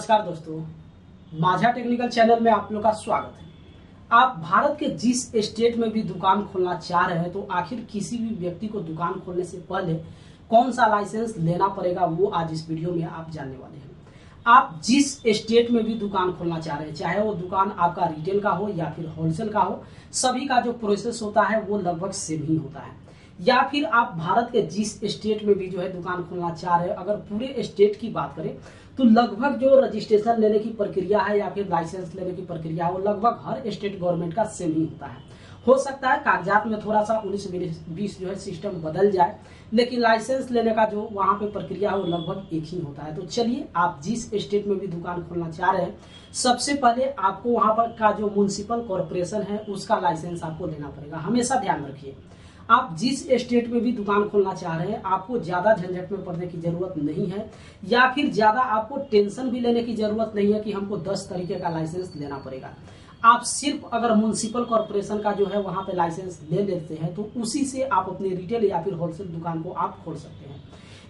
नमस्कार दोस्तों, माझा टेक्निकल चैनल में आप लोग का स्वागत है। आप भारत के जिस स्टेट में भी दुकान खोलना चाह रहे हैं तो आखिर किसी भी व्यक्ति को दुकान खोलने से पहले कौन सा लाइसेंस लेना पड़ेगा वो आज इस वीडियो में आप जानने वाले हैं। आप जिस स्टेट में भी दुकान खोलना चाह रहे हैं, चाहे वो दुकान आपका रिटेल का हो या फिर होलसेल का हो, सभी का जो प्रोसेस होता है वो लगभग सेम ही होता है। या फिर आप भारत के जिस स्टेट में भी जो है दुकान खोलना चाह रहे हैं, अगर पूरे स्टेट की बात करें तो लगभग जो रजिस्ट्रेशन लेने की प्रक्रिया है या फिर लाइसेंस लेने की प्रक्रिया है वो लगभग हर स्टेट गवर्नमेंट का सेम ही होता है। हो सकता है कागजात में थोड़ा सा 19-20 जो है सिस्टम बदल जाए, लेकिन लाइसेंस लेने का जो वहां पे प्रक्रिया है वो लगभग एक ही होता है। तो चलिए, आप जिस स्टेट में भी दुकान खोलना चाह रहे हैं, सबसे पहले आपको वहां पर का जो म्युनिसिपल कॉर्पोरेशन है उसका लाइसेंस आपको लेना पड़ेगा। हमेशा ध्यान रखिए, आप जिस स्टेट में भी दुकान खोलना चाह रहे हैं आपको ज्यादा झंझट में पड़ने की जरूरत नहीं है, या फिर ज्यादा आपको टेंशन भी लेने की जरूरत नहीं है कि हमको 10 तरीके का लाइसेंस लेना पड़ेगा। आप सिर्फ अगर म्युनिसिपल कॉर्पोरेशन का जो है वहां पे लाइसेंस ले लेते हैं तो उसी से आप अपनी रिटेल या फिर होलसेल दुकान को आप खोल सकते हैं।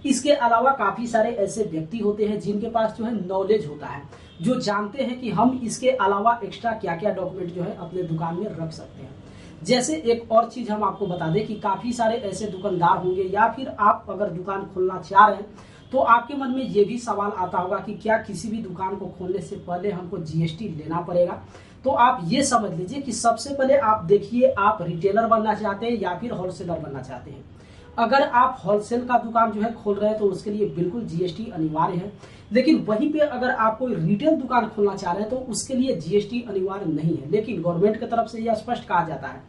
इसके अलावा काफी सारे ऐसे व्यक्ति होते हैं जिनके पास जो है नॉलेज होता है, जो जानते हैं कि हम इसके अलावा एक्स्ट्रा क्या क्या डॉक्यूमेंट जो है अपने दुकान में रख सकते हैं। जैसे एक और चीज हम आपको बता दें कि काफी सारे ऐसे दुकानदार होंगे या फिर आप अगर दुकान खोलना चाह रहे हैं तो आपके मन में ये भी सवाल आता होगा कि क्या किसी भी दुकान को खोलने से पहले हमको जीएसटी लेना पड़ेगा। तो आप ये समझ लीजिए कि सबसे पहले आप देखिए, आप रिटेलर बनना चाहते हैं या फिर होलसेलर बनना चाहते हैं। अगर आप होलसेल का दुकान जो है खोल रहे हैं तो उसके लिए बिल्कुल जीएसटी अनिवार्य है, लेकिन वहीं पे अगर आप कोई रिटेल दुकान खोलना चाह रहे हैं तो उसके लिए जीएसटी अनिवार्य नहीं है। लेकिन गवर्नमेंट की तरफ से यह स्पष्ट कहा जाता है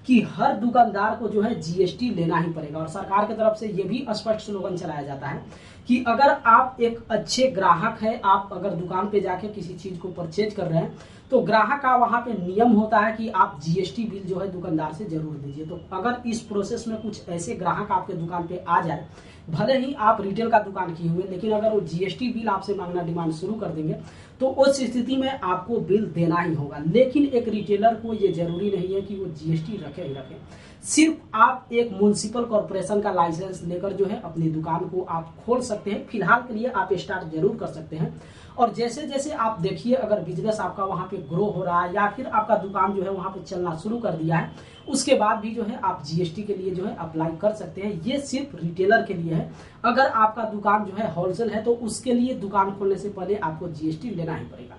कि हर दुकानदार को जो है जीएसटी लेना ही पड़ेगा, और सरकार की तरफ से यह भी स्पष्ट स्लोगन चलाया जाता है कि अगर आप एक अच्छे ग्राहक है, आप अगर दुकान पे जाके किसी चीज को परचेज कर रहे हैं तो ग्राहक का वहां पे नियम होता है कि आप जीएसटी बिल जो है दुकानदार से जरूर दीजिए। तो अगर इस प्रोसेस में कुछ ऐसे ग्राहक आपके दुकान पे आ जाए, भले ही आप रिटेल का दुकान किए हुए, लेकिन अगर वो जीएसटी बिल आपसे मांगना डिमांड शुरू कर देंगे तो उस स्थिति में आपको बिल देना ही होगा। लेकिन एक रिटेलर को ये जरूरी नहीं है कि वो जीएसटी रखे ही रखे। सिर्फ आप एक म्युनिसिपल कॉर्पोरेशन का लाइसेंस लेकर जो है अपनी दुकान को आप खोल सकते हैं। फिलहाल के लिए आप स्टार्ट जरूर कर सकते हैं, और जैसे जैसे आप देखिए अगर बिजनेस आपका वहां पे ग्रो हो रहा है या फिर आपका दुकान जो है वहां पे चलना शुरू कर दिया है, उसके बाद भी जो है आप जीएसटी के लिए जो है अप्लाई कर सकते हैं। ये सिर्फ रिटेलर के लिए है। अगर आपका दुकान जो है होलसेल है तो उसके लिए दुकान खोलने से पहले आपको जीएसटी लेना ही पड़ेगा।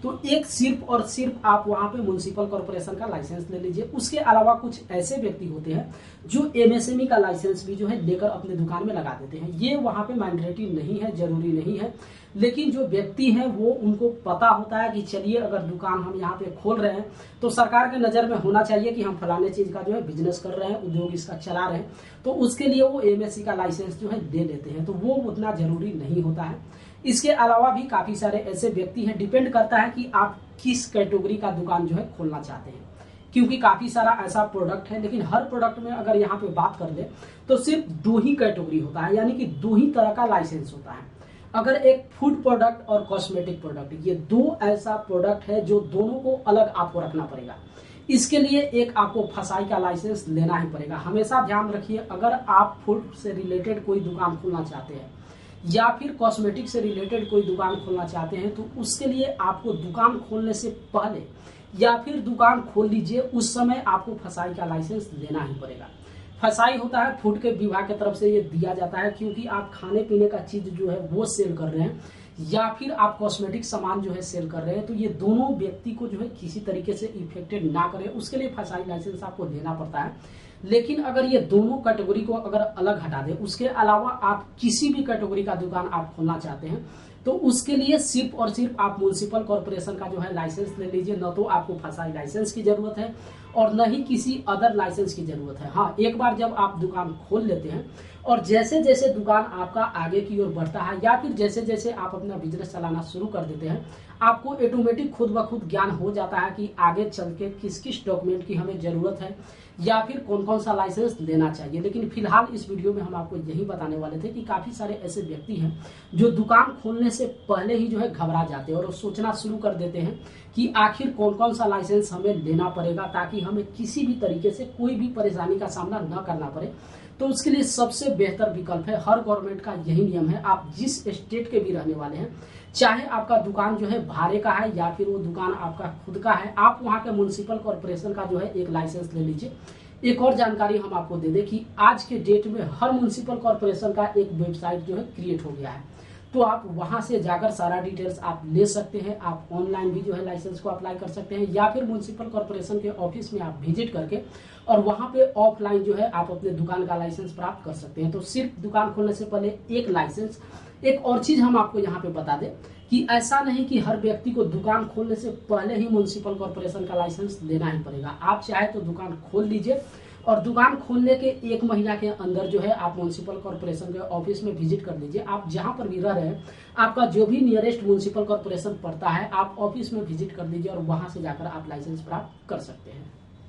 तो एक सिर्फ और सिर्फ आप वहां पे म्युनिसिपल कॉर्पोरेशन का लाइसेंस ले लीजिए। उसके अलावा कुछ ऐसे व्यक्ति होते हैं जो एमएसएमई का लाइसेंस भी जो है लेकर अपने दुकान में लगा देते हैं। ये वहां पे मैंडेटरी नहीं है, जरूरी नहीं है, लेकिन जो व्यक्ति है वो उनको पता होता है कि चलिए अगर दुकान हम यहाँ पे खोल रहे हैं तो सरकार के नजर में होना चाहिए कि हम फलाने चीज का जो है बिजनेस कर रहे हैं, उद्योग इसका चला रहे हैं, तो उसके लिए वो एमएससी का लाइसेंस जो है ले लेते हैं। तो वो उतना जरूरी नहीं होता है। इसके अलावा भी काफी सारे ऐसे व्यक्ति हैं, डिपेंड करता है कि आप किस कैटेगरी का दुकान जो है खोलना चाहते हैं, क्योंकि काफी सारा ऐसा प्रोडक्ट है। लेकिन हर प्रोडक्ट में अगर यहाँ पे बात कर ले तो सिर्फ 2 ही कैटेगरी होता है, यानी कि 2 ही तरह का लाइसेंस होता है। अगर एक फूड प्रोडक्ट और कॉस्मेटिक प्रोडक्ट, ये 2 ऐसा प्रोडक्ट है जो दोनों को अलग आपको रखना पड़ेगा। इसके लिए एक आपको फसाई का लाइसेंस लेना ही पड़ेगा। हमेशा ध्यान रखिए, अगर आप फूड से रिलेटेड कोई दुकान खोलना चाहते हैं या फिर कॉस्मेटिक से रिलेटेड कोई दुकान खोलना चाहते हैं तो उसके लिए आपको दुकान खोलने से पहले या फिर दुकान खोल लीजिए उस समय आपको फसाई का लाइसेंस लेना ही पड़ेगा। फसाई होता है फूड के विभाग की तरफ से ये दिया जाता है, क्योंकि आप खाने पीने का चीज जो है वो सेल कर रहे हैं या फिर आप कॉस्मेटिक सामान जो है सेल कर रहे हैं, तो ये दोनों व्यक्ति को जो है किसी तरीके से इफेक्टेड ना करे, उसके लिए फसाई लाइसेंस आपको लेना पड़ता है। लेकिन अगर ये दोनों कैटेगरी को अगर अलग हटा दे, उसके अलावा आप किसी भी कैटेगरी का दुकान आप खोलना चाहते हैं तो उसके लिए सिर्फ और सिर्फ आप म्युनिसिपल कॉर्पोरेशन का जो है लाइसेंस ले लीजिए। न तो आपको फसाई लाइसेंस की जरूरत है और न ही किसी अदर लाइसेंस की जरूरत है। हाँ, एक बार जब आप दुकान खोल लेते हैं और जैसे जैसे दुकान आपका आगे की ओर बढ़ता है या फिर जैसे जैसे आप अपना बिजनेस चलाना शुरू कर देते हैं, आपको ऑटोमेटिक खुद ब खुद ज्ञान हो जाता है कि आगे चल के किस किस डॉक्यूमेंट की हमें जरूरत है या फिर कौन कौन सा लाइसेंस लेना चाहिए। लेकिन फिलहाल इस वीडियो में हम आपको यही बताने वाले थे कि काफी सारे ऐसे व्यक्ति हैं जो दुकान खोलने से पहले ही जो है घबरा जाते हैं और सोचना शुरू कर देते हैं कि आखिर कौन कौन सा लाइसेंस हमें लेना पड़ेगा ताकि हमें किसी भी तरीके से कोई भी परेशानी का सामना न करना पड़े। तो उसके लिए सबसे बेहतर विकल्प है, हर गवर्नमेंट का यही नियम है, आप जिस स्टेट के भी रहने वाले हैं, चाहे आपका दुकान जो है भाड़े का है या फिर वो दुकान आपका खुद का है, आप वहाँ के म्युनिसिपल कॉर्पोरेशन का जो है एक लाइसेंस ले लीजिए। एक और जानकारी हम आपको दे दें कि आज के डेट में हर म्युनिसिपल कॉर्पोरेशन का एक वेबसाइट जो है क्रिएट हो गया है, तो आप वहां से जाकर सारा डिटेल्स आप ले सकते हैं। आप ऑनलाइन भी जो है लाइसेंस को अप्लाई कर सकते हैं या फिर म्युनिसिपल कॉर्पोरेशन के ऑफिस में आप विजिट करके और वहां पे ऑफलाइन जो है आप अपने दुकान का लाइसेंस प्राप्त कर सकते हैं। तो सिर्फ दुकान खोलने से पहले एक लाइसेंस। एक और चीज हम आपको यहाँ पे बता दें कि ऐसा नहीं कि हर व्यक्ति को दुकान खोलने से पहले ही म्युनिसिपल कॉर्पोरेशन का लाइसेंस लेना ही पड़ेगा। आप चाहे तो दुकान खोल लीजिए और दुकान खोलने के 1 महीना के अंदर जो है आप म्युनिसिपल कॉर्पोरेशन के ऑफिस में विजिट कर लीजिए। आप जहां पर भी रह रहे हैं, आपका जो भी नियरेस्ट म्युनिसिपल कॉर्पोरेशन पड़ता है, आप ऑफिस में विजिट कर लीजिए और वहां से जाकर आप लाइसेंस प्राप्त कर सकते हैं।